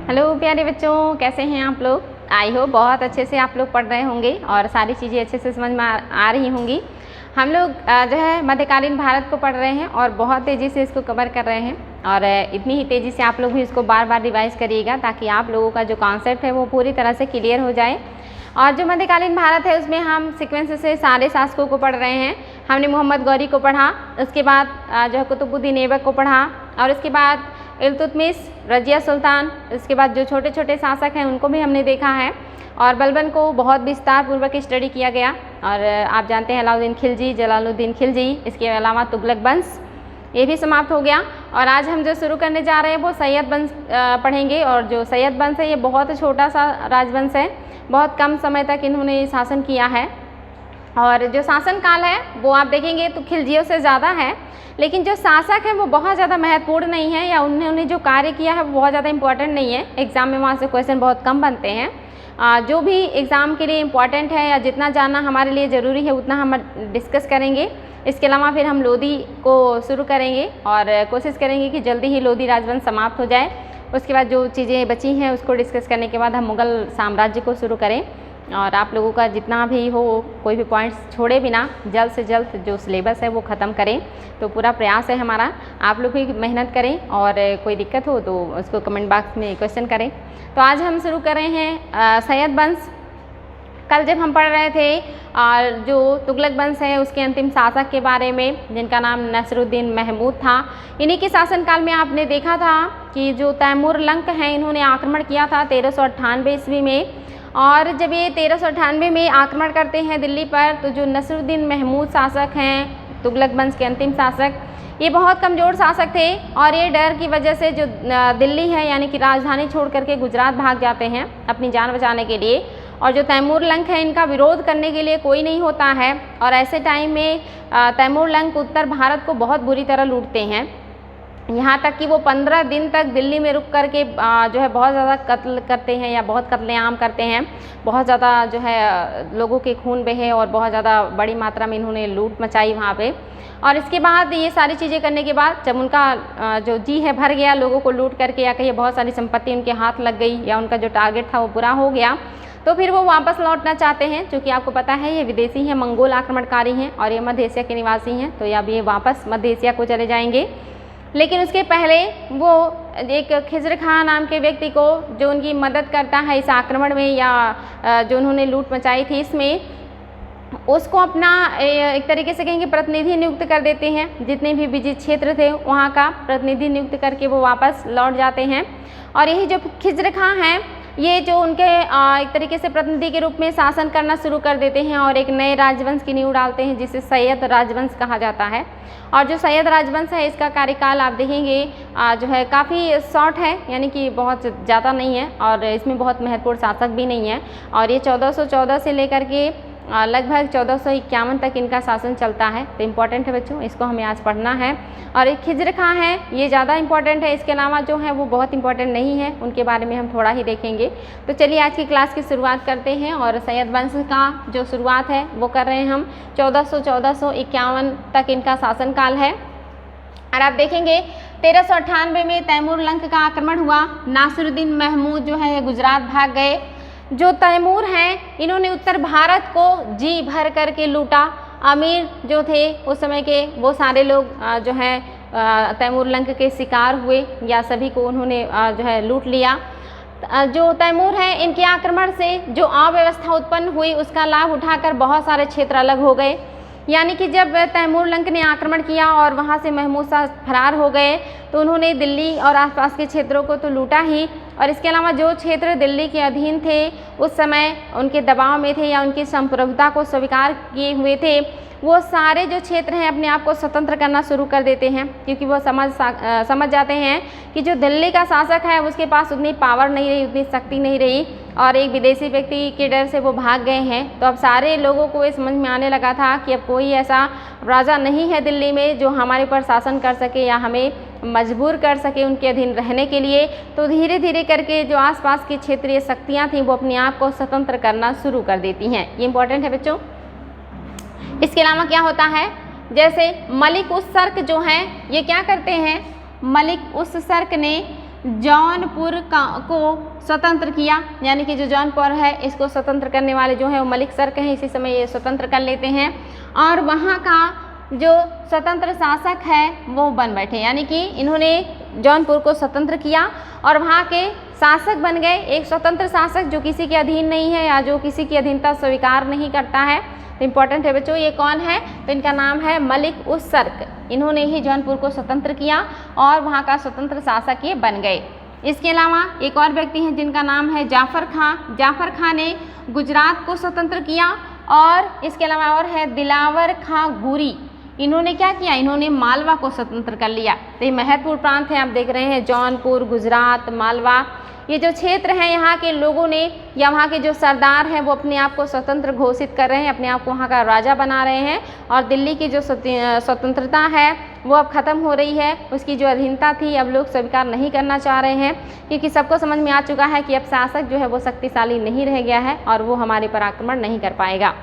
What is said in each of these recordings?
Hello प्यारे बच्चों, कैसे हैं आप लोग। आई होप बहुत अच्छे से आप लोग पढ़ रहे होंगे और सारी चीज़ें अच्छे से समझ में आ रही होंगी। हम लोग जो है मध्यकालीन भारत को पढ़ रहे हैं और बहुत तेज़ी से इसको कवर कर रहे हैं और इतनी ही तेज़ी से आप लोग भी इसको बार बार रिवाइज़ करिएगा ताकि आप लोगों का जो कॉन्सेप्ट है वो पूरी तरह से क्लियर हो जाए। और जो मध्यकालीन भारत है उसमें हम सीक्वेंस से सारे शासकों को पढ़ रहे हैं। हमने मोहम्मद गौरी को पढ़ा, उसके बाद जो है कुतुबुद्दीन ऐबक को पढ़ा और उसके बाद इल्तुतमिश, रजिया सुल्तान, इसके बाद जो छोटे छोटे शासक हैं उनको भी हमने देखा है और बलबन को बहुत विस्तार पूर्वक स्टडी किया गया। और आप जानते हैं अलाउद्दीन खिलजी, जलालुद्दीन खिलजी, इसके अलावा तुगलक वंश, ये भी समाप्त हो गया। और आज हम जो शुरू करने जा रहे हैं वो सैयद वंश पढ़ेंगे। और जो सैयद वंश है ये बहुत छोटा सा राजवंश है, बहुत कम समय तक इन्होंने शासन किया है और जो शासन काल है वो आप देखेंगे तो खिलजियों से ज़्यादा है, लेकिन जो शासक है वो बहुत ज़्यादा महत्वपूर्ण नहीं है या उन्होंने जो कार्य किया है वो बहुत ज़्यादा इंपॉर्टेंट नहीं है। एग्ज़ाम में वहाँ से क्वेश्चन बहुत कम बनते हैं। जो भी एग्ज़ाम के लिए इम्पॉर्टेंट है या जितना जानना हमारे लिए ज़रूरी है उतना हम डिस्कस करेंगे। इसके अलावा फिर हम लोधी को शुरू करेंगे और कोशिश करेंगे कि जल्दी ही लोधी राजवंश समाप्त हो जाए। उसके बाद जो चीज़ें बची हैं उसको डिस्कस करने के बाद हम मुग़ल साम्राज्य को शुरू करें। और आप लोगों का जितना भी हो कोई भी पॉइंट्स छोड़े बिना जल्द से जल्द जो सिलेबस है वो ख़त्म करें, तो पूरा प्रयास है हमारा। आप लोग भी मेहनत करें और कोई दिक्कत हो तो उसको कमेंट बॉक्स में क्वेश्चन करें। तो आज हम शुरू कर रहे हैं सैयद वंश। कल जब हम पढ़ रहे थे और जो तुगलक वंश है उसके अंतिम शासक के बारे में जिनका नाम नसरुद्दीन महमूद था, इन्हीं के शासनकाल में आपने देखा था कि जो तैमूर लंक हैं इन्होंने आक्रमण किया था 1398 ईस्वी में। और जब ये 1398 में आक्रमण करते हैं दिल्ली पर तो जो नसरुद्दीन महमूद शासक हैं तुगलक वंश के अंतिम शासक, ये बहुत कमज़ोर शासक थे और ये डर की वजह से जो दिल्ली है यानी कि राजधानी छोड़ करके गुजरात भाग जाते हैं अपनी जान बचाने के लिए। और जो तैमूर लंक है इनका विरोध करने के लिए कोई नहीं होता है और ऐसे टाइम में तैमूर लंक उत्तर भारत को बहुत बुरी तरह लूटते हैं, यहाँ तक कि वो 15 दिन तक दिल्ली में रुक करके जो है बहुत ज़्यादा कत्ल करते हैं या बहुत कत्लेआम करते हैं। बहुत ज़्यादा जो है लोगों के खून बहे और बहुत ज़्यादा बड़ी मात्रा में इन्होंने लूट मचाई वहाँ पे। और इसके बाद ये सारी चीज़ें करने के बाद जब उनका जो जी है भर गया लोगों को लूट करके या कहीं बहुत सारी संपत्ति उनके हाथ लग गई या उनका जो टारगेट था वो पूरा हो गया, तो फिर वो वापस लौटना चाहते हैं। क्योंकि आपको पता है ये विदेशी हैं, मंगोल आक्रमणकारी हैं और ये मध्य एशिया के निवासी हैं, तो अब ये वापस मध्य एशिया को चले जाएंगे। लेकिन उसके पहले वो एक खिज़्र खां नाम के व्यक्ति को जो उनकी मदद करता है इस आक्रमण में या जो उन्होंने लूट मचाई थी इसमें, उसको अपना एक तरीके से कहेंगे प्रतिनिधि नियुक्त कर देते हैं। जितने भी विजित क्षेत्र थे वहाँ का प्रतिनिधि नियुक्त करके वो वापस लौट जाते हैं। और यही जो खिज़्र खां हैं ये जो उनके एक तरीके से प्रतिनिधि के रूप में शासन करना शुरू कर देते हैं और एक नए राजवंश की नींव डालते हैं जिसे सैयद राजवंश कहा जाता है। और जो सैयद राजवंश है इसका कार्यकाल आप देखेंगे जो है काफ़ी शॉर्ट है, यानी कि बहुत ज़्यादा नहीं है और इसमें बहुत महत्वपूर्ण शासक भी नहीं है। और ये 1414 से लेकर के लगभग 1451 तक इनका शासन चलता है। तो इम्पॉर्टेंट है बच्चों, इसको हमें आज पढ़ना है। और एक खिज़्र खां है ये ज़्यादा इम्पॉर्टेंट है, इसके अलावा जो है वो बहुत इम्पॉर्टेंट नहीं है, उनके बारे में हम थोड़ा ही देखेंगे। तो चलिए आज की क्लास की शुरुआत करते हैं और सैयद वंश का जो शुरुआत है वो कर रहे हैं हम 1451 तक इनका शासनकाल है। और आप देखेंगे 1398 में तैमूर लंक का आक्रमण हुआ, नासिरुद्दीन महमूद जो है गुजरात भाग गए। जो तैमूर हैं इन्होंने उत्तर भारत को जी भर करके लूटा। अमीर जो थे उस समय के वो सारे लोग जो हैं तैमूर लंक के शिकार हुए या सभी को उन्होंने जो है लूट लिया। जो तैमूर हैं इनके आक्रमण से जो अव्यवस्था उत्पन्न हुई उसका लाभ उठाकर बहुत सारे क्षेत्र अलग हो गए। यानी कि जब तैमूर लंक ने आक्रमण किया और वहाँ से महमूद शाह फरार हो गए तो उन्होंने दिल्ली और आसपास के क्षेत्रों को तो लूटा ही, और इसके अलावा जो क्षेत्र दिल्ली के अधीन थे उस समय उनके दबाव में थे या उनकी संप्रभुता को स्वीकार किए हुए थे, वो सारे जो क्षेत्र हैं अपने आप को स्वतंत्र करना शुरू कर देते हैं। क्योंकि वो समझ जाते हैं कि जो दिल्ली का शासक है उसके पास उतनी पावर नहीं रही, उतनी शक्ति नहीं रही और एक विदेशी व्यक्ति के डर से वो भाग गए हैं। तो अब सारे लोगों को ये समझ में आने लगा था कि अब कोई ऐसा राजा नहीं है दिल्ली में जो हमारे ऊपर शासन कर सके या हमें मजबूर कर सके उनके अधीन रहने के लिए। तो धीरे धीरे करके जो आसपास की क्षेत्रीय शक्तियाँ थीं वो अपने आप को स्वतंत्र करना शुरू कर देती हैं। ये इंपॉर्टेंट है बच्चों। इसके अलावा क्या होता है, जैसे मलिक उस सर्क जो हैं ये क्या करते हैं, मलिक उस सर्क ने जौनपुर को स्वतंत्र किया, यानी कि जो जौनपुर है इसको स्वतंत्र करने वाले जो है वो मलिक सर्क हैं, इसी समय ये स्वतंत्र कर लेते हैं और वहाँ का जो स्वतंत्र शासक है वो बन बैठे, यानी कि इन्होंने जौनपुर को स्वतंत्र किया और वहाँ के शासक बन गए, एक स्वतंत्र शासक जो किसी के अधीन नहीं है या जो किसी की अधीनता स्वीकार नहीं करता है। तो इम्पोर्टेंट है बच्चों, ये कौन है, तो इनका नाम है मलिक उस सर्क। इन्होंने ही जौनपुर को स्वतंत्र किया और वहाँ का स्वतंत्र शासक ये बन गए। इसके अलावा एक और व्यक्ति हैं जिनका नाम है जाफर खां। जाफर खां ने गुजरात को स्वतंत्र किया और इसके अलावा और है दिलावर खां घुरी। इन्होंने क्या किया, इन्होंने मालवा को स्वतंत्र कर लिया। तो ये महत्वपूर्ण प्रांत हैं, आप देख रहे हैं जौनपुर, गुजरात, मालवा, ये जो क्षेत्र हैं यहाँ के लोगों ने या वहाँ के जो सरदार हैं वो अपने आप को स्वतंत्र घोषित कर रहे हैं, अपने आप को वहाँ का राजा बना रहे हैं और दिल्ली की जो स्वतंत्रता है वो अब ख़त्म हो रही है, उसकी जो अधीनता थी अब लोग स्वीकार नहीं करना चाह रहे हैं, क्योंकि सबको समझ में आ चुका है कि अब शासक जो है वो शक्तिशाली नहीं रह गया है और वो हमारे पर आक्रमण नहीं कर पाएगा।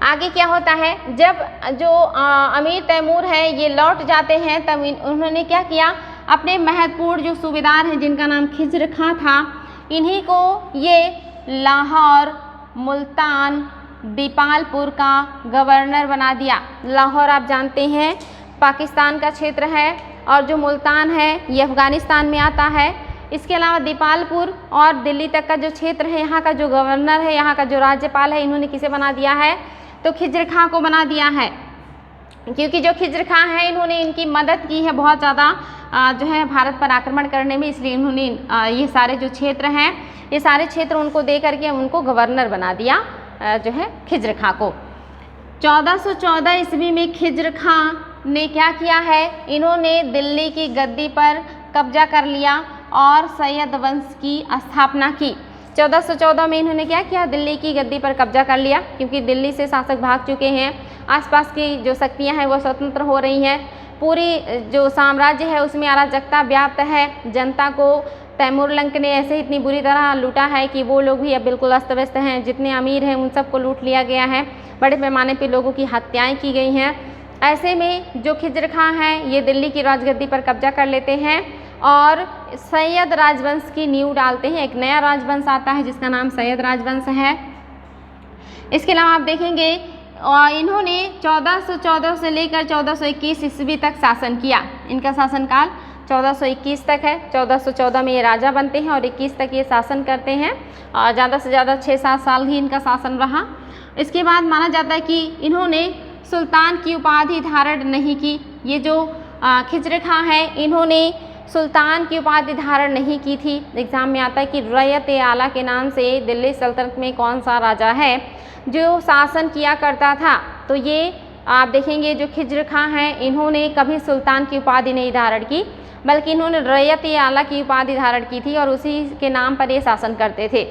आगे क्या होता है, जब जो अमीर तैमूर है ये लौट जाते हैं तब उन्होंने क्या किया, अपने महत्वपूर्ण जो सूबेदार हैं जिनका नाम खिज्र खां था, इन्हीं को ये लाहौर, मुल्तान, दीपालपुर का गवर्नर बना दिया। लाहौर आप जानते हैं पाकिस्तान का क्षेत्र है और जो मुल्तान है ये अफ़गानिस्तान में आता है। इसके अलावा दीपालपुर और दिल्ली तक का जो क्षेत्र है यहाँ का जो गवर्नर है, यहाँ का जो राज्यपाल है, इन्होंने किसे बना दिया है, तो खिज्र खां को बना दिया है। क्योंकि जो खिज्र खां है इन्होंने इनकी मदद की है बहुत ज़्यादा जो है भारत पर आक्रमण करने में, इसलिए इन्होंने ये सारे जो क्षेत्र हैं ये सारे क्षेत्र उनको दे करके उनको गवर्नर बना दिया जो है खिज्र खां को। 1414 ईस्वी में खिज्र खां ने क्या किया है, इन्होंने दिल्ली की गद्दी पर कब्जा कर लिया और सैयद वंश की स्थापना की। 1414 में इन्होंने क्या किया, दिल्ली की गद्दी पर कब्जा कर लिया, क्योंकि दिल्ली से शासक भाग चुके हैं, आसपास की जो शक्तियां हैं वो स्वतंत्र हो रही हैं, पूरी जो साम्राज्य है उसमें अराजकता व्याप्त है, जनता को तैमूर लंक ने ऐसे इतनी बुरी तरह लूटा है कि वो लोग भी अब बिल्कुल अस्त व्यस्त हैं, जितने अमीर हैं उन सबको लूट लिया गया है, बड़े पैमाने पर लोगों की हत्याएँ की गई हैं। ऐसे में जो खिज्र खां हैं ये दिल्ली की राजगद्दी पर कब्जा कर लेते हैं और सैयद राजवंश की नींव डालते हैं। एक नया राजवंश आता है जिसका नाम सैयद राजवंश है। इसके अलावा आप देखेंगे इन्होंने 1414 से लेकर 1421 ईस्वी तक शासन किया। इनका शासनकाल 1421 तक है। 1414 में ये राजा बनते हैं और 21 तक ये शासन करते हैं और ज़्यादा से ज़्यादा 6-7 साल ही इनका शासन रहा। इसके बाद माना जाता है कि इन्होंने सुल्तान की उपाधि धारण नहीं की। ये जो खिज्र खां है इन्होंने सुल्तान की उपाधि धारण नहीं की थी। एग्ज़ाम में आता है कि रैयत आला के नाम से दिल्ली सल्तनत में कौन सा राजा है जो शासन किया करता था, तो ये आप देखेंगे जो खिज्र खां हैं इन्होंने कभी सुल्तान की उपाधि नहीं धारण की, बल्कि इन्होंने रैयत आला की उपाधि धारण की थी और उसी के नाम पर ये शासन करते थे।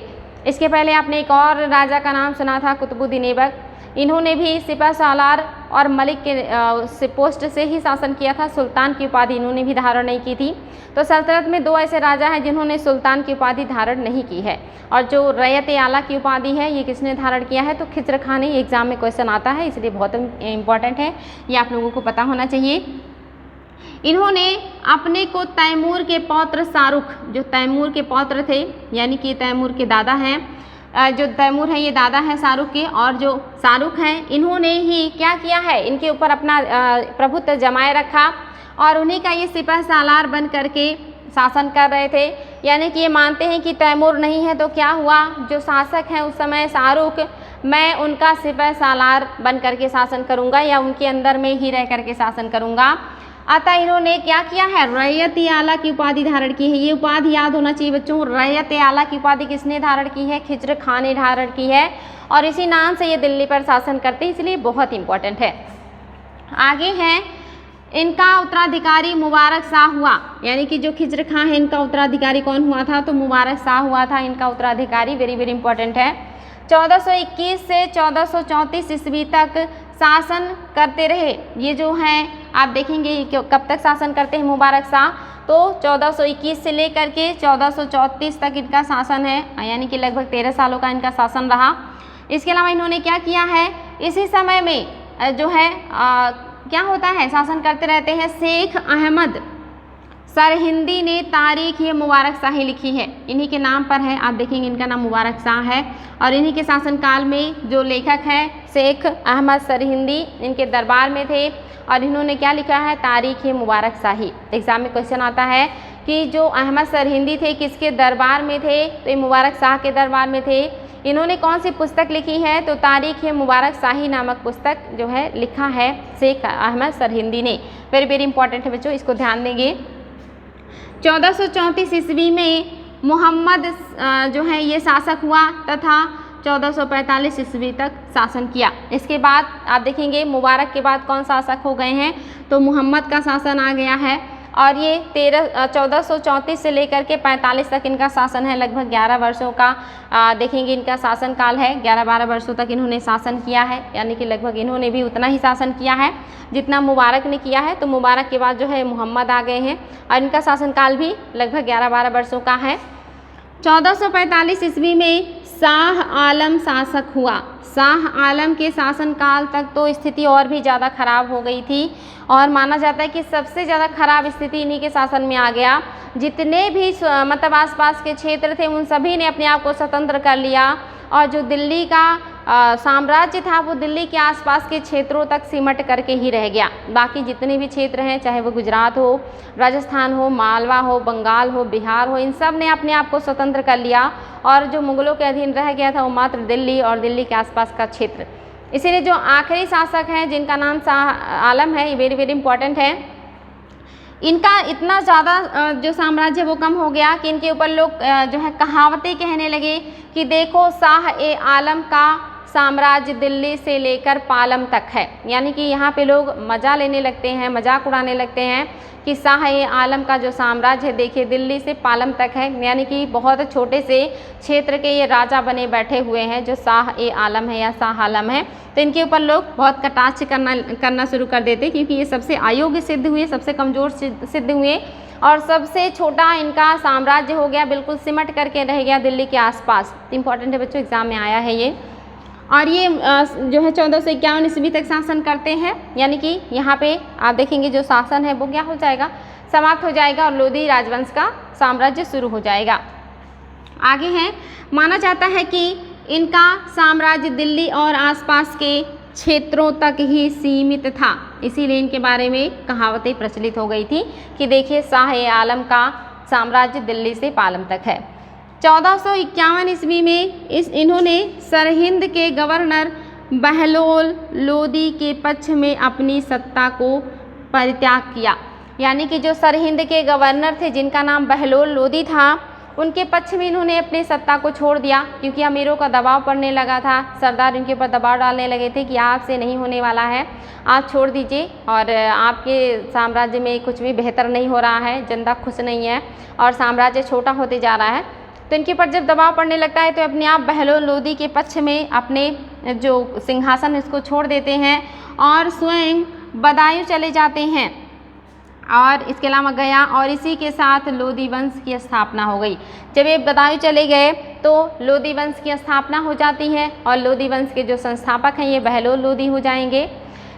इसके पहले आपने एक और राजा का नाम सुना था, कुतुबुद्दीन ऐबक। इन्होंने भी सिपह सालार और मलिक के पोस्ट से ही शासन किया था, सुल्तान की उपाधि इन्होंने भी धारण नहीं की थी। तो सल्तनत में 2 ऐसे राजा हैं जिन्होंने सुल्तान की उपाधि धारण नहीं की है, और जो रैयत आला की उपाधि है ये किसने धारण किया है, तो खिज्र खां ने। एग्जाम में क्वेश्चन आता है इसलिए बहुत इम्पॉर्टेंट है, ये आप लोगों को पता होना चाहिए। इन्होंने अपने को तैमूर के पौत्र शाहरुख, जो तैमूर के पौत्र थे यानी कि तैमूर के दादा हैं, जो तैमूर है ये दादा हैं शाहरुख के, और जो शाहरुख हैं इन्होंने ही क्या किया है, इनके ऊपर अपना प्रभुत्व जमाए रखा और उन्हीं का ये सिपह सालार बन करके शासन कर रहे थे। यानी कि ये मानते हैं कि तैमूर नहीं है तो क्या हुआ, जो शासक हैं उस समय शाहरुख, मैं उनका सिपह सालार बन करके शासन करूँगा या उनके अंदर में ही रह करके शासन करूँगा। अतः इन्होंने क्या किया है, रैयत आला की उपाधि धारण की है। ये उपाधि याद होना चाहिए बच्चों, रैयत आला की उपाधि किसने धारण की है, खिज्र खां ने धारण की है और इसी नाम से ये दिल्ली पर शासन करते हैं, इसलिए बहुत इंपॉर्टेंट है। आगे है इनका उत्तराधिकारी मुबारक शाह हुआ, यानी कि जो खिज्र खां है इनका उत्तराधिकारी कौन हुआ था, तो मुबारक शाह हुआ था इनका उत्तराधिकारी। वेरी वेरी इंपॉर्टेंट है। 1421 से 1434 ईस्वी तक शासन करते रहे। ये जो हैं आप देखेंगे कब तक शासन करते हैं मुबारक शाह, तो 1421 से लेकर के 1434 तक इनका शासन है, यानी कि लगभग 13 सालों का इनका शासन रहा। इसके अलावा इन्होंने क्या किया है, इसी समय में जो है क्या होता है, शासन करते रहते हैं सरहिंदी ने तारीख ये मुबारक शाही लिखी है। इन्हीं के नाम पर है, आप देखेंगे इनका नाम मुबारक शाह है। और इन्हीं के शासनकाल में जो लेखक हैं शेख अहमद सरहिंदी इनके दरबार में थे और इन्होंने क्या लिखा है, तारीख ये मुबारक शाही। एग्जाम में क्वेश्चन आता है कि जो अहमद सरहिंदी थे किसके दरबार में थे, तो ये मुबारक शाह के दरबार में थे। इन्होंने कौन सी पुस्तक लिखी है, तो तारीख मुबारक शाही नामक पुस्तक जो है लिखा है शेख अहमद सरहिंदी ने। वेरी वेरी इंपॉर्टेंट है बच्चों, इसको ध्यान देंगे। 1434 ईस्वी में मोहम्मद जो है ये शासक हुआ तथा 1445 ईस्वी तक शासन किया। इसके बाद आप देखेंगे मुबारक के बाद कौन शासक हो गए हैं, तो मोहम्मद का शासन आ गया है और ये 1434 से लेकर के 45 तक इनका शासन है। लगभग 11 वर्षों का देखेंगे इनका शासन काल है। 11-12 वर्षों तक इन्होंने शासन किया है, यानी कि लगभग इन्होंने भी उतना ही शासन किया है जितना मुबारक ने किया है। तो मुबारक के बाद जो है मोहम्मद आ गए हैं और इनका शासनकाल भी लगभग 11-12 वर्षों का है। 1445 ईस्वी में शाह आलम शासक हुआ। शाह आलम के शासनकाल तक तो स्थिति और भी ज़्यादा खराब हो गई थी और माना जाता है कि सबसे ज़्यादा खराब स्थिति इन्हीं के शासन में आ गया। जितने भी मतलब आसपास के क्षेत्र थे उन सभी ने अपने आप को स्वतंत्र कर लिया और जो दिल्ली का साम्राज्य था वो दिल्ली के आसपास के क्षेत्रों तक सिमट करके ही रह गया। बाकी जितने भी क्षेत्र हैं, चाहे वो गुजरात हो, राजस्थान हो, मालवा हो, बंगाल हो, बिहार हो, इन सब ने अपने आप को स्वतंत्र कर लिया और जो मुगलों के अधीन रह गया था वो मात्र दिल्ली और दिल्ली के आसपास का क्षेत्र। इसीलिए जो आखिरी शासक हैं जिनका नाम शाह आलम है, ये वेरी वेरी इंपॉर्टेंट है। इनका इतना ज़्यादा जो साम्राज्य वो कम हो गया कि इनके ऊपर लोग जो है कहावतें कहने लगे कि देखो शाह ए आलम का साम्राज्य दिल्ली से लेकर पालम तक है। यानी कि यहाँ पे लोग मज़ा लेने लगते हैं, मजाक उड़ाने लगते हैं कि शाह ए आलम का जो साम्राज्य है देखिए दिल्ली से पालम तक है। यानी कि बहुत छोटे से क्षेत्र के ये राजा बने बैठे हुए हैं जो शाह ए आलम है या शाह आलम है। तो इनके ऊपर लोग बहुत कटाक्ष करना शुरू कर देते क्योंकि ये सबसे अयोग्य सिद्ध हुए, सबसे कमज़ोर सिद्ध हुए और सबसे छोटा इनका साम्राज्य हो गया, बिल्कुल सिमट करके रह गया दिल्ली के आसपास। इंपॉर्टेंट है बच्चों, एग्जाम में आया है ये। और ये जो है 1451 ईस्वी तक शासन करते हैं। यानी कि यहाँ पे आप देखेंगे जो शासन है वो क्या हो जाएगा, समाप्त हो जाएगा और लोधी राजवंश का साम्राज्य शुरू हो जाएगा। आगे है, माना जाता है कि इनका साम्राज्य दिल्ली और आसपास के क्षेत्रों तक ही सीमित था, इसीलिए इनके बारे में कहावतें प्रचलित हो गई थी कि देखिए शाह ए आलम का साम्राज्य दिल्ली से पालम तक है। 1451 ईस्वी में इन्होंने सरहिंद के गवर्नर बहलोल लोदी के पक्ष में अपनी सत्ता को परित्याग किया। यानी कि जो सरहिंद के गवर्नर थे जिनका नाम बहलोल लोदी था, उनके पक्ष में इन्होंने अपनी सत्ता को छोड़ दिया क्योंकि अमीरों का दबाव पड़ने लगा था। सरदार इनके ऊपर दबाव डालने लगे थे कि आपसे नहीं होने वाला है, आप छोड़ दीजिए और आपके साम्राज्य में कुछ भी बेहतर नहीं हो रहा है, जनता खुश नहीं है और साम्राज्य छोटा होते जा रहा है। तो इनके ऊपर जब दबाव पड़ने लगता है तो अपने आप बहलोल लोदी के पक्ष में अपने जो सिंहासन इसको छोड़ देते हैं और स्वयं बदायूं चले जाते हैं और इसके अलावा गया और इसी के साथ लोदी वंश की स्थापना हो गई। जब ये बदायूं चले गए तो लोदी वंश की स्थापना हो जाती है और लोदी वंश के जो संस्थापक हैं ये बहलोल लोदी हो जाएंगे।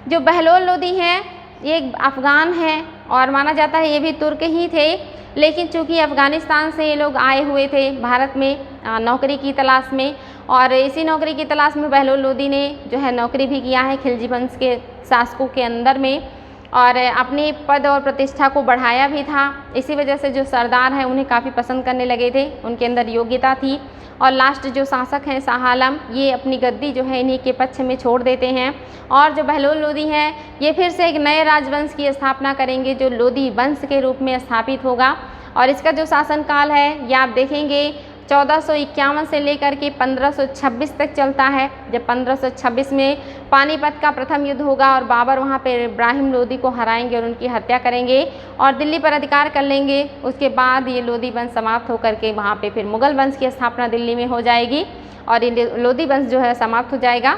जो बहलोल लोदी हैं ये एक अफ़गान है और माना जाता है ये भी तुर्क ही थे, लेकिन चूँकि अफ़गानिस्तान से ये लोग आए हुए थे भारत में नौकरी की तलाश में और इसी नौकरी की तलाश में बहलोल लोदी ने जो है नौकरी भी किया है खिलजी वंश के शासकों के अंदर में और अपने पद और प्रतिष्ठा को बढ़ाया भी था। इसी वजह से जो सरदार हैं उन्हें काफ़ी पसंद करने लगे थे, उनके अंदर योग्यता थी। और लास्ट जो शासक हैं शाह आलम, ये अपनी गद्दी जो है इन्हीं के पक्ष में छोड़ देते हैं और जो बहलोल लोदी हैं ये फिर से एक नए राजवंश की स्थापना करेंगे जो लोदी वंश के रूप में स्थापित होगा। और इसका जो शासनकाल है ये आप देखेंगे 1451 से लेकर के 1526 तक चलता है। जब 1526 में पानीपत का प्रथम युद्ध होगा और बाबर वहाँ पे इब्राहिम लोदी को हराएंगे और उनकी हत्या करेंगे और दिल्ली पर अधिकार कर लेंगे। उसके बाद ये लोदी वंश समाप्त होकर के वहाँ पे फिर मुगल वंश की स्थापना दिल्ली में हो जाएगी और ये लोदी वंश जो है समाप्त हो जाएगा।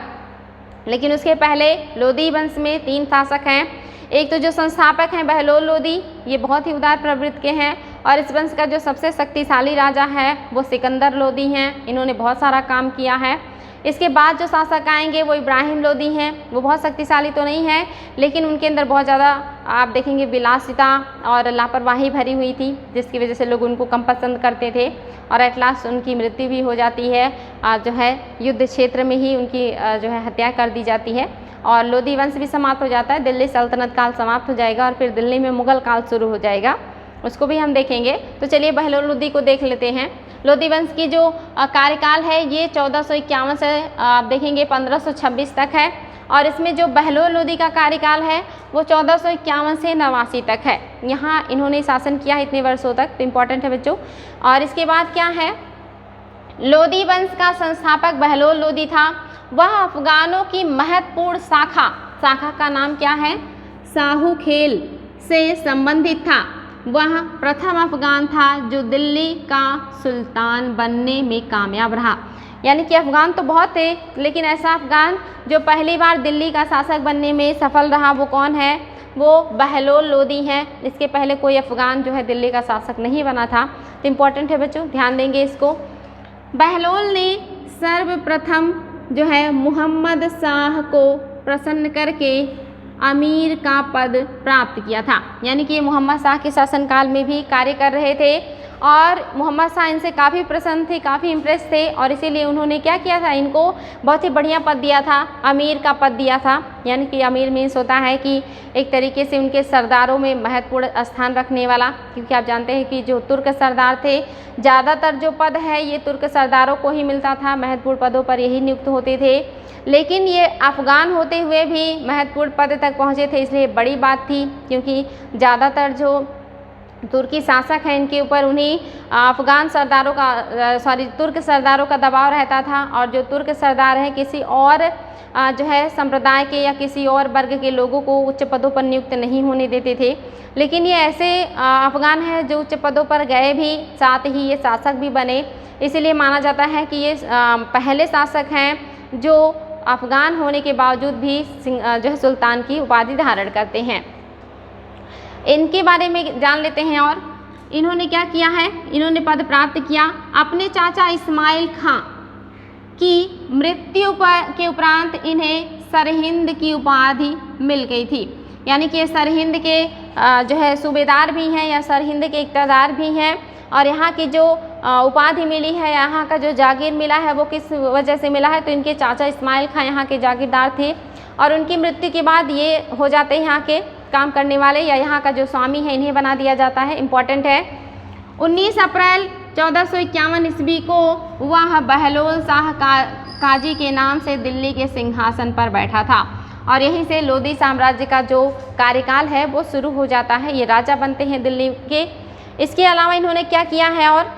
लेकिन उसके पहले लोदी वंश में 3 शासक हैं। एक तो जो संस्थापक हैं बहलोल लोदी, ये बहुत ही उदार प्रवृत्ति के हैं और इस वंश का जो सबसे शक्तिशाली राजा है वो सिकंदर लोदी हैं। इन्होंने बहुत सारा काम किया है। इसके बाद जो शासक आएंगे वो इब्राहिम लोदी हैं। वो बहुत शक्तिशाली तो नहीं है, लेकिन उनके अंदर बहुत ज़्यादा आप देखेंगे विलासिता और लापरवाही भरी हुई थी, जिसकी वजह से लोग उनको कम पसंद करते थे और एट लास्ट उनकी मृत्यु भी हो जाती है। जो है युद्ध क्षेत्र में ही उनकी जो है हत्या कर दी जाती है और लोदी वंश भी समाप्त हो जाता है। दिल्ली सल्तनत काल समाप्त हो जाएगा और फिर दिल्ली में मुगल काल शुरू हो जाएगा, उसको भी हम देखेंगे। तो चलिए बहलोल लोदी को देख लेते हैं। लोदी वंश की जो कार्यकाल है ये 1451 से आप देखेंगे 1526 तक है और इसमें जो बहलोल लोदी का कार्यकाल है वो 1451 से 89 तक है। यहाँ इन्होंने शासन किया है इतने वर्षों तक, तो इम्पॉर्टेंट है बच्चों। और इसके बाद क्या है, लोदी वंश का संस्थापक बहलोल लोदी था। वह अफगानों की महत्वपूर्ण शाखा का नाम क्या है, साहू खेल से संबंधित था। वह प्रथम अफगान था जो दिल्ली का सुल्तान बनने में कामयाब रहा। यानी कि अफगान तो बहुत थे, लेकिन ऐसा अफगान जो पहली बार दिल्ली का शासक बनने में सफल रहा वो कौन है, वो बहलोल लोदी हैं। इसके पहले कोई अफगान जो है दिल्ली का शासक नहीं बना था। तो इम्पॉर्टेंट है बच्चों, ध्यान देंगे इसको। बहलोल ने सर्वप्रथम जो है मोहम्मद शाह को प्रसन्न करके अमीर का पद प्राप्त किया था। यानी कि ये मोहम्मद शाह के शासनकाल में भी कार्य कर रहे थे और मोहम्मद शाह इनसे काफ़ी प्रसन्न थे, काफ़ी इम्प्रेस थे और इसीलिए उन्होंने क्या किया था, इनको बहुत ही बढ़िया पद दिया था, अमीर का पद दिया था। यानी कि अमीर मीन्स होता है कि एक तरीके से उनके सरदारों में महत्वपूर्ण स्थान रखने वाला, क्योंकि आप जानते हैं कि जो तुर्क सरदार थे ज़्यादातर जो पद है ये तुर्क सरदारों को ही मिलता था, महत्वपूर्ण पदों पर यही नियुक्त होते थे। लेकिन ये अफ़गान होते हुए भी महत्वपूर्ण पद तक पहुँचे थे, इसलिए बड़ी बात थी, क्योंकि ज़्यादातर जो तुर्की शासक हैं इनके ऊपर उन्हीं अफ़गान सरदारों का तुर्क सरदारों का दबाव रहता था और जो तुर्क सरदार हैं किसी और जो है संप्रदाय के या किसी और वर्ग के लोगों को उच्च पदों पर नियुक्त नहीं होने देते थे। लेकिन ये ऐसे अफ़गान हैं जो उच्च पदों पर गए भी, साथ ही ये शासक भी बने। इसीलिए माना जाता है कि ये पहले शासक हैं जो अफ़गान होने के बावजूद भी जो है सुल्तान की उपाधि धारण करते हैं। इनके बारे में जान लेते हैं। और इन्होंने क्या किया है, इन्होंने पद प्राप्त किया। अपने चाचा इस्माइल खां की मृत्यु के उपरांत इन्हें सरहिंद की उपाधि मिल गई थी। यानी कि सरहिंद के जो है सूबेदार भी हैं या सरहिंद के इक़्तिदार भी हैं और यहाँ की जो उपाधि मिली है, यहाँ का जो जागीर मिला है वो किस वजह से मिला है, तो इनके चाचा इस्माइल खां यहाँ के जागीरदार थे और उनकी मृत्यु के बाद ये हो जाते हैं यहाँ के काम करने वाले या यहाँ का जो स्वामी है, इन्हें बना दिया जाता है। इम्पॉर्टेंट है। 19 अप्रैल 1451 ईस्वी को वह बहलोल शाह काजी के नाम से दिल्ली के सिंहासन पर बैठा था और यहीं से लोदी साम्राज्य का जो कार्यकाल है वो शुरू हो जाता है। ये राजा बनते हैं दिल्ली के। इसके अलावा इन्होंने क्या किया है, और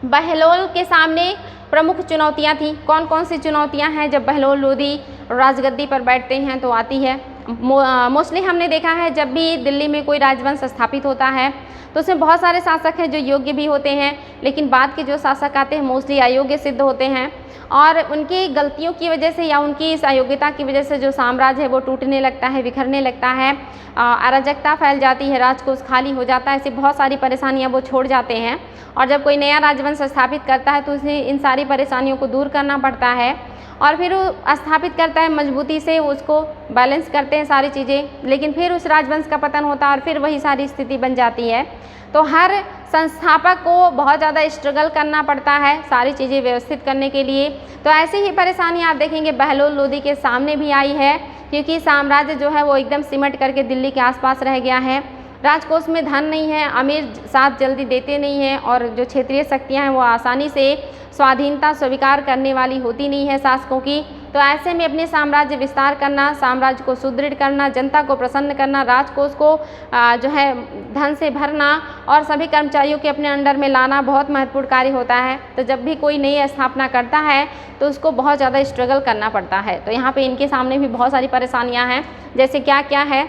बहलोल के सामने प्रमुख चुनौतियाँ थी। कौन कौन सी चुनौतियाँ हैं जब बहलोल लोदी राजगद्दी पर बैठते हैं तो आती है। मोस्टली हमने देखा है जब भी दिल्ली में कोई राजवंश स्थापित होता है तो उसमें बहुत सारे शासक हैं जो योग्य भी होते हैं, लेकिन बाद के जो शासक आते हैं मोस्टली अयोग्य सिद्ध होते हैं और उनकी गलतियों की वजह से या उनकी इस अयोग्यता की वजह से जो साम्राज्य है वो टूटने लगता है, बिखरने लगता है, अराजकता फैल जाती है, राजकोष खाली हो जाता है, ऐसी बहुत सारी परेशानियां वो छोड़ जाते हैं। और जब कोई नया राजवंश स्थापित करता है तो उसे इन सारी परेशानियों को दूर करना पड़ता है और फिर वो स्थापित करता है मजबूती से, उसको बैलेंस करते हैं सारी चीज़ें, लेकिन फिर उस राजवंश का पतन होता है और फिर वही सारी स्थिति बन जाती है। तो हर संस्थापक को बहुत ज़्यादा स्ट्रगल करना पड़ता है सारी चीज़ें व्यवस्थित करने के लिए। तो ऐसी ही परेशानी आप देखेंगे बहलोल लोदी के सामने भी आई है, क्योंकि साम्राज्य जो है वो एकदम सिमट करके दिल्ली के आसपास रह गया है। राजकोष में धन नहीं है, अमीर साथ जल्दी देते नहीं हैं और जो क्षेत्रीय शक्तियाँ हैं वो आसानी से स्वाधीनता स्वीकार करने वाली होती नहीं है शासकों की। तो ऐसे में अपने साम्राज्य विस्तार करना, साम्राज्य को सुदृढ़ करना, जनता को प्रसन्न करना, राजकोष को जो है धन से भरना और सभी कर्मचारियों के अपने अंडर में लाना बहुत महत्वपूर्ण कार्य होता है। तो जब भी कोई नई स्थापना करता है तो उसको बहुत ज़्यादा स्ट्रगल करना पड़ता है। तो यहाँ पे इनके सामने भी बहुत सारी परेशानियाँ हैं, जैसे क्या क्या है,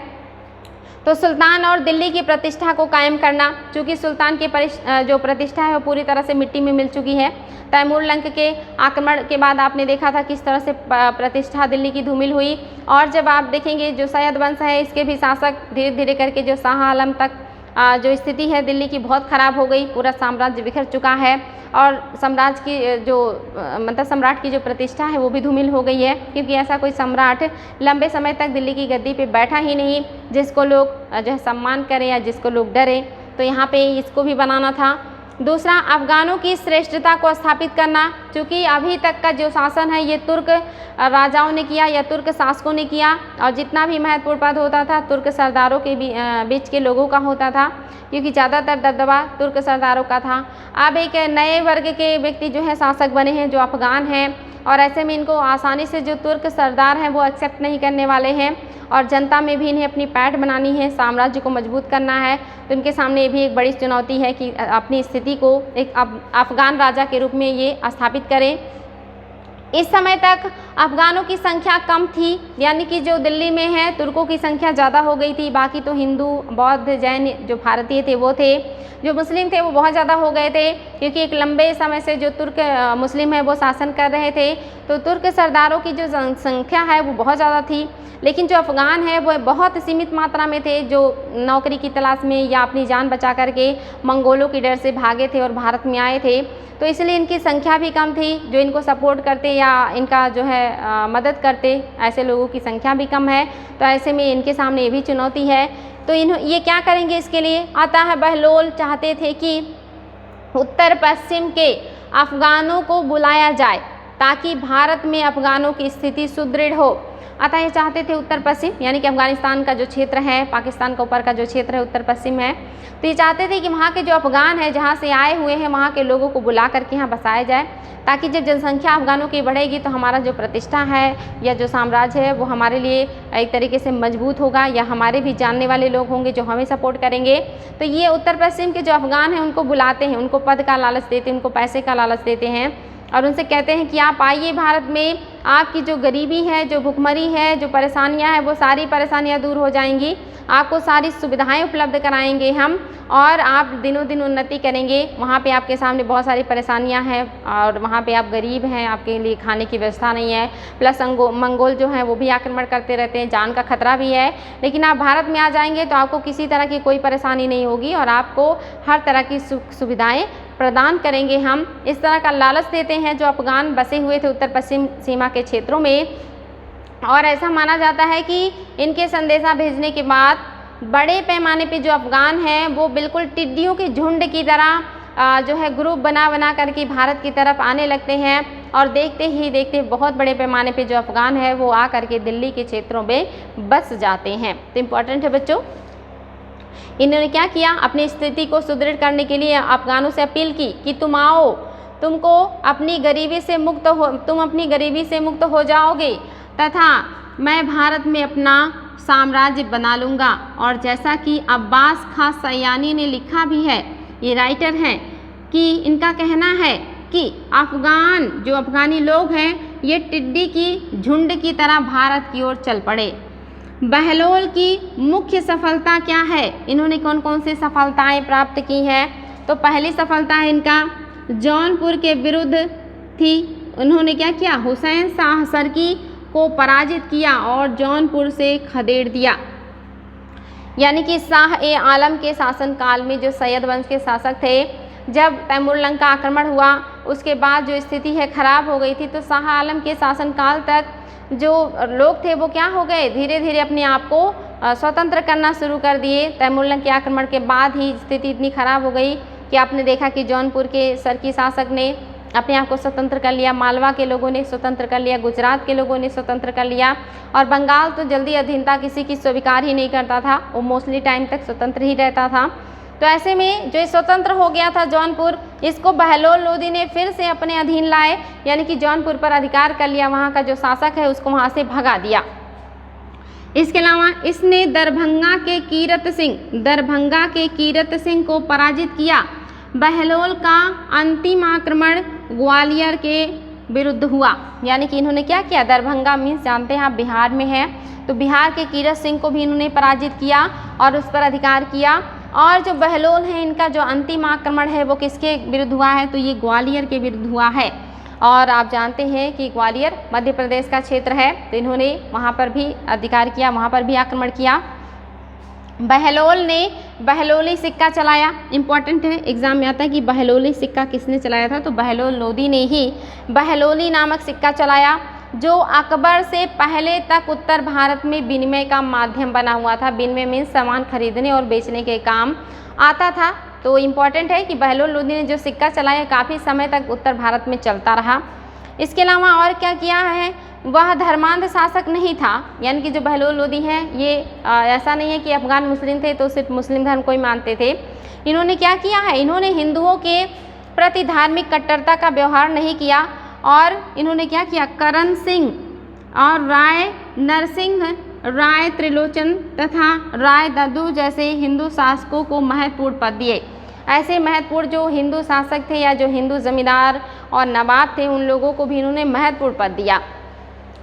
तो सुल्तान और दिल्ली की प्रतिष्ठा को कायम करना, क्योंकि सुल्तान की जो प्रतिष्ठा है वो पूरी तरह से मिट्टी में मिल चुकी है। तैमूर लंक के आक्रमण के बाद आपने देखा था किस तरह से प्रतिष्ठा दिल्ली की धूमिल हुई। और जब आप देखेंगे जो सैयद वंश है इसके भी शासक धीरे धीरे करके जो शाह आलम तक जो स्थिति है दिल्ली की बहुत ख़राब हो गई, पूरा साम्राज्य बिखर चुका है और साम्राज्य की जो मतलब सम्राट की जो प्रतिष्ठा है वो भी धूमिल हो गई है, क्योंकि ऐसा कोई सम्राट लंबे समय तक दिल्ली की गद्दी पे बैठा ही नहीं जिसको लोग जो है सम्मान करें या जिसको लोग डरें। तो यहाँ पे इसको भी बनाना था। दूसरा, अफ़गानों की श्रेष्ठता को स्थापित करना, क्योंकि अभी तक का जो शासन है ये तुर्क राजाओं ने किया या तुर्क शासकों ने किया, और जितना भी महत्वपूर्ण पद होता था तुर्क सरदारों के बीच के लोगों का होता था, क्योंकि ज़्यादातर दबदबा तुर्क सरदारों का था। अब एक नए वर्ग के व्यक्ति जो है शासक बने हैं जो अफ़गान हैं, और ऐसे में इनको आसानी से जो तुर्क सरदार हैं वो एक्सेप्ट नहीं करने वाले हैं, और जनता में भी इन्हें अपनी पैठ बनानी है, साम्राज्य को मजबूत करना है। तो इनके सामने ये भी एक बड़ी चुनौती है कि अपनी स्थिति को एक अफ़गान राजा के रूप में ये स्थापित करें। इस समय तक अफ़गानों की संख्या कम थी, यानी कि जो दिल्ली में है तुर्कों की संख्या ज़्यादा हो गई थी, बाकी तो हिंदू, बौद्ध, जैन जो भारतीय थे वो थे, जो मुस्लिम थे वो बहुत ज़्यादा हो गए थे, क्योंकि एक लंबे समय से जो तुर्क मुस्लिम है वो शासन कर रहे थे। तो तुर्क सरदारों की जो संख्या है वो बहुत ज़्यादा थी, लेकिन जो अफ़गान है वो बहुत सीमित मात्रा में थे, जो नौकरी की तलाश में या अपनी जान बचा करके मंगोलों की डर से भागे थे और भारत में आए थे। तो इसलिए इनकी संख्या भी कम थी, जो इनको सपोर्ट करते या इनका जो है मदद करते, ऐसे लोगों की संख्या भी कम है। तो ऐसे में इनके सामने ये भी चुनौती है। तो ये क्या करेंगे इसके लिए? आता है बहलोल चाहते थे कि उत्तर पश्चिम के अफ़गानों को बुलाया जाए ताकि भारत में अफ़गानों की स्थिति सुदृढ़ हो। अतः ये चाहते थे उत्तर पश्चिम, यानी कि अफ़गानिस्तान का जो क्षेत्र है, पाकिस्तान का ऊपर का जो क्षेत्र है उत्तर पश्चिम है, तो ये चाहते थे कि वहाँ के जो अफ़गान है जहाँ से आए हुए हैं वहाँ के लोगों को बुला करके यहाँ बसाया जाए, ताकि जब जनसंख्या अफ़गानों की बढ़ेगी तो हमारा जो प्रतिष्ठा है या जो साम्राज्य है वो हमारे लिए एक तरीके से मजबूत होगा, या हमारे भी जानने वाले लोग होंगे जो हमें सपोर्ट करेंगे। तो ये उत्तर पश्चिम के जो अफ़गान हैं उनको बुलाते हैं, उनको पद का लालच देते हैं, उनको पैसे का लालच देते हैं, और उनसे कहते हैं कि आप आइए भारत में, आपकी जो गरीबी है, जो भुखमरी है, जो परेशानियां हैं वो सारी परेशानियां दूर हो जाएंगी, आपको सारी सुविधाएं उपलब्ध कराएंगे हम, और आप दिनों दिन उन्नति करेंगे। वहाँ पे आपके सामने बहुत सारी परेशानियां हैं और वहाँ पे आप गरीब हैं, आपके लिए खाने की व्यवस्था नहीं है, प्लस मंगोल जो हैं वो भी आक्रमण करते रहते हैं, जान का खतरा भी है। लेकिन आप भारत में आ जाएंगे तो आपको किसी तरह की कोई परेशानी नहीं होगी और आपको हर तरह की सुविधाएँ प्रदान करेंगे हम। इस तरह का लालच देते हैं जो अफ़गान बसे हुए थे उत्तर पश्चिम सीमा के क्षेत्रों में। और ऐसा माना जाता है कि इनके संदेशा भेजने के बाद बड़े पैमाने पे जो अफ़गान हैं वो बिल्कुल टिड्डियों के झुंड की तरह जो है ग्रुप बना करके भारत की तरफ आने लगते हैं, और देखते ही देखते बहुत बड़े पैमाने पे जो अफ़गान है वो आ करके दिल्ली के क्षेत्रों में बस जाते हैं। तो इम्पॉर्टेंट है बच्चों, इन्होंने क्या किया, अपनी स्थिति को सुदृढ़ करने के लिए अफ़गानों से अपील की कि तुम आओ, तुम अपनी गरीबी से मुक्त हो जाओगे तथा मैं भारत में अपना साम्राज्य बना लूँगा। और जैसा कि अब्बास खां सयानी ने लिखा भी है, ये राइटर हैं, कि इनका कहना है कि अफ़गानी लोग हैं ये टिड्डी की झुंड की तरह भारत की ओर चल पड़े। बहलोल की मुख्य सफलता क्या है, इन्होंने कौन कौन सी सफलताएं प्राप्त की हैं? तो पहली सफलता है इनका जौनपुर के विरुद्ध थी। उन्होंने क्या किया, हुसैन शाह सरकी को पराजित किया और जौनपुर से खदेड़ दिया। यानी कि शाह ए आलम के शासनकाल में जो सैयद वंश के शासक थे, जब तैमूरलंग का आक्रमण हुआ उसके बाद जो स्थिति है खराब हो गई थी, तो शाह आलम के शासनकाल तक जो लोग थे वो क्या हो गए, धीरे धीरे अपने आप को स्वतंत्र करना शुरू कर दिए। तैमूरलंग के आक्रमण के बाद ही स्थिति इतनी खराब हो गई कि आपने देखा कि जौनपुर के सरकी शासक ने अपने आप को स्वतंत्र कर लिया, मालवा के लोगों ने स्वतंत्र कर लिया, गुजरात के लोगों ने स्वतंत्र कर लिया, और बंगाल तो जल्दी अधीनता किसी की स्वीकार ही नहीं करता था, वो मोस्टली टाइम तक स्वतंत्र ही रहता था। तो ऐसे में जो स्वतंत्र हो गया था जौनपुर, इसको बहलोल लोदी ने फिर से अपने अधीन लाए, यानी कि जौनपुर पर अधिकार कर लिया, वहाँ का जो शासक है उसको वहाँ से भगा दिया। इसके अलावा इसने दरभंगा के कीरत सिंह को पराजित किया। बहलोल का अंतिम आक्रमण ग्वालियर के विरुद्ध हुआ, यानी कि इन्होंने क्या किया, दरभंगा मीन्स जानते हैं आप बिहार में है, तो बिहार के कीरत सिंह को भी इन्होंने पराजित किया और उस पर अधिकार किया। और जो बहलोल है इनका जो अंतिम आक्रमण है वो किसके विरुद्ध हुआ है, तो ये ग्वालियर के विरुद्ध हुआ है। और आप जानते हैं कि ग्वालियर मध्य प्रदेश का क्षेत्र है, तो इन्होंने वहाँ पर भी अधिकार किया, वहाँ पर भी आक्रमण किया। बहलोल ने बहलोली सिक्का चलाया। इंपॉर्टेंट है, एग्जाम में आता है कि बहलोली सिक्का किसने चलाया था, तो बहलोल लोदी ने ही बहलोली नामक सिक्का चलाया, जो अकबर से पहले तक उत्तर भारत में विनिमय का माध्यम बना हुआ था। विनिमय मीन्स सामान खरीदने और बेचने के काम आता था। तो इम्पॉर्टेंट है कि बहलोल लोदी ने जो सिक्का चलाया काफ़ी समय तक उत्तर भारत में चलता रहा। इसके अलावा और क्या किया है, वह धर्मांध शासक नहीं था, यानी कि जो बहलोल लोदी हैं ये ऐसा नहीं है कि अफगान मुस्लिम थे तो सिर्फ मुस्लिम धर्म को ही मानते थे। इन्होंने क्या किया है, इन्होंने हिंदुओं के प्रति धार्मिक कट्टरता का व्यवहार नहीं किया और इन्होंने क्या किया, करण सिंह और राय नरसिंह, राय त्रिलोचन तथा राय दद्दू जैसे हिंदू शासकों को महत्वपूर्ण पद दिए। ऐसे महत्वपूर्ण जो हिंदू शासक थे या जो हिंदू जमींदार और नवाब थे उन लोगों को भी इन्होंने महत्वपूर्ण पद दिया।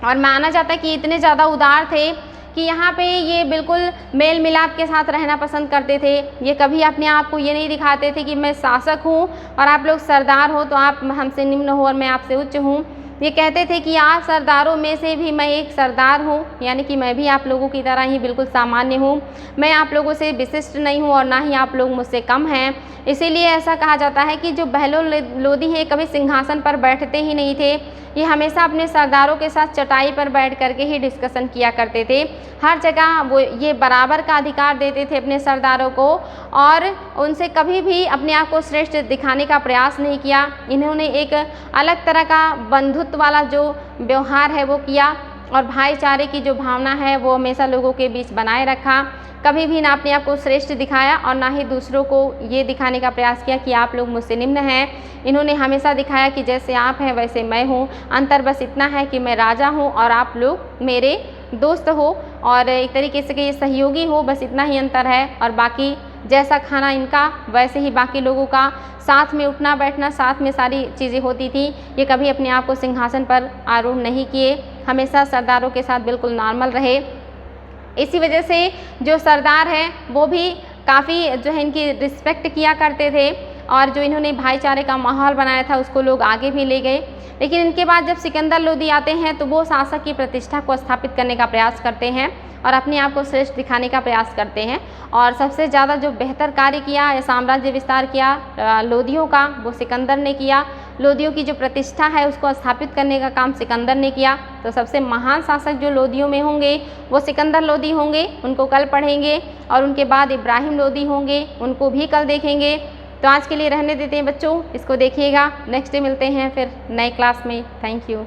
और माना जाता है कि इतने ज़्यादा उदार थे कि यहाँ पे ये बिल्कुल मेल मिलाप के साथ रहना पसंद करते थे। ये कभी अपने आप को ये नहीं दिखाते थे कि मैं शासक हूँ और आप लोग सरदार हो तो आप हमसे निम्न हो और मैं आपसे उच्च हूँ। ये कहते थे कि आप सरदारों में से भी मैं एक सरदार हूँ, यानी कि मैं भी आप लोगों की तरह ही बिल्कुल सामान्य हूँ, मैं आप लोगों से विशिष्ट नहीं हूँ और ना ही आप लोग मुझसे कम हैं। इसीलिए ऐसा कहा जाता है कि जो बहलोल लोदी हैं कभी सिंहासन पर बैठते ही नहीं थे, ये हमेशा अपने सरदारों के साथ चटाई पर बैठ करके ही डिस्कशन किया करते थे। हर जगह वो ये बराबर का अधिकार देते थे अपने सरदारों को और उनसे कभी भी अपने आप को श्रेष्ठ दिखाने का प्रयास नहीं किया। इन्होंने एक अलग तरह का बंधुत्व वाला जो व्यवहार है वो किया और भाईचारे की जो भावना है वो हमेशा लोगों के बीच बनाए रखा। कभी भी ना अपने आप को श्रेष्ठ दिखाया और ना ही दूसरों को ये दिखाने का प्रयास किया कि आप लोग मुझसे निम्न हैं। इन्होंने हमेशा दिखाया कि जैसे आप हैं वैसे मैं हूँ, अंतर बस इतना है कि मैं राजा हूँ और आप लोग मेरे दोस्त हो और एक तरीके से ये सहयोगी हो, बस इतना ही अंतर है। और बाकी जैसा खाना इनका वैसे ही बाकी लोगों का, साथ में उठना बैठना, साथ में सारी चीज़ें होती थी। ये कभी अपने आप को सिंहासन पर आरूढ़ नहीं किए, हमेशा सरदारों के साथ बिल्कुल नॉर्मल रहे। इसी वजह से जो सरदार हैं वो भी काफ़ी जो है इनकी रिस्पेक्ट किया करते थे और जो इन्होंने भाईचारे का माहौल बनाया था उसको लोग आगे भी ले गए। लेकिन इनके बाद जब सिकंदर लोदी आते हैं तो वो शासक की प्रतिष्ठा को स्थापित करने का प्रयास करते हैं और अपने आप को श्रेष्ठ दिखाने का प्रयास करते हैं। और सबसे ज़्यादा जो बेहतर कार्य किया या साम्राज्य विस्तार किया लोदियों का, वो सिकंदर ने किया। लोदियों की जो प्रतिष्ठा है उसको स्थापित करने का काम सिकंदर ने किया। तो सबसे महान शासक जो लोदियों में होंगे वो सिकंदर लोदी होंगे, उनको कल पढ़ेंगे। और उनके बाद इब्राहिम लोदी होंगे, उनको भी कल देखेंगे। तो आज के लिए रहने देते हैं बच्चों, इसको देखिएगा। नेक्स्ट डे मिलते हैं फिर नए क्लास में। Thank you.